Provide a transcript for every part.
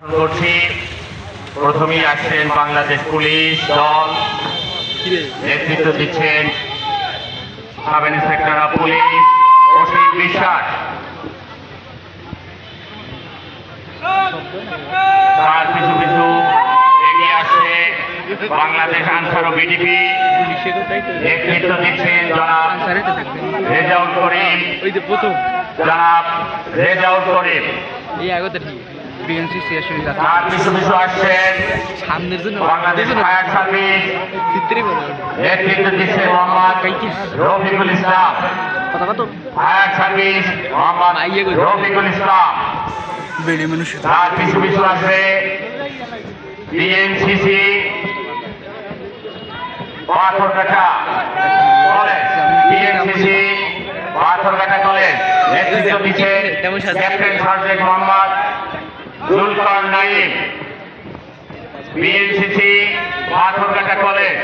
করছি। প্রথমেই আসছেন বাংলাদেশ পুলিশ দল, নেতৃত্ব দিচ্ছেন সাব ইন্সপেক্টর অফ পুলিশ অসীম বিশ্বাস। তার পিছু পিছু এগিয়ে আসছে বাংলাদেশ আনসার ও বিডিপি, নেতৃত্ব দিচ্ছেন জনাব রেজাউল করিম। জনাব রেজাউল করিম। তার পিছু পিছু আসছেন বাংলাদেশ ফায়ার সার্ভিস, নেতৃত্ব দিচ্ছেন মোহাম্মদ রফিকুল ইসলাম। Fire service Mohammad Rafiqul Islam. তার পিছু পিছু আসবে BNCC Patharghata college, BNCC Patharghata college, নেতৃত্ব দিচ্ছেন captain sergeant Mohammad Zulkar Naim. BNCC Patharghata college,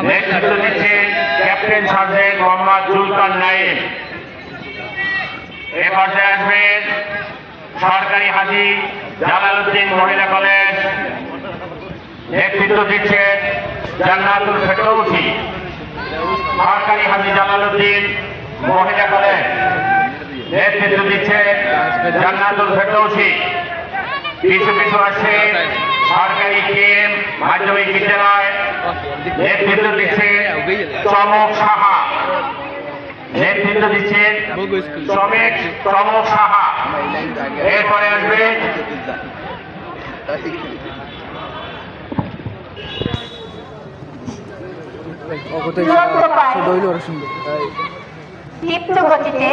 নেতৃত্ব দিচ্ছেন ক্যাপ্টেন সার্জেন্ট মোহাম্মদ জুলকার নাইম। এ পর্যায়ে আসবেন সরকারি হাজী জালালউদ্দিন মহিলা কলেজ, নেতৃত্ব দিচ্ছেন জান্নাতুল ফেরদৌসী। সরকারি হাজী জালালউদ্দিন মহিলা কলেজ, নেতৃত্ব দিচ্ছেন জান্নাতুল ফেরদৌসী। পিছু পিছু আসছে সরকারি কেম মাধ্যমিক বিদ্যালয়, নেতৃত্ব দিচ্ছেন চমক সাহা। নেতৃত্ব দিচ্ছেন চমক সাহা। এরপরে আসবে দীপ্ত গতিতে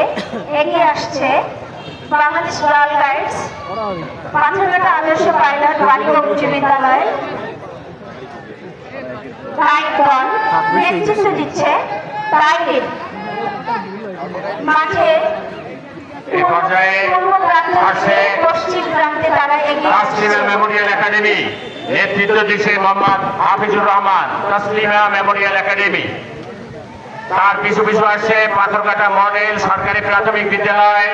এগিয়ে আসছে বাংলাদেশ রয়্যাল গাইডস, পাথরঘাটা আদর্শ পাইলট বালিকা উচ্চ বিদ্যালয় গাইড দল, নেতৃত্ব দিচ্ছে তাইলিম। মাঠে পশ্চিম প্রান্তে তারা এগিয়ে মেমোরিয়াল একাডেমি, নেতৃত্ব দিচ্ছে মোহাম্মদ হাফিজুর রহমান তাসলিমা মেমোরিয়াল একাডেমি। তার পিছু পিছু আসছে পাথরঘাটা মডেল সরকারি প্রাথমিক বিদ্যালয়,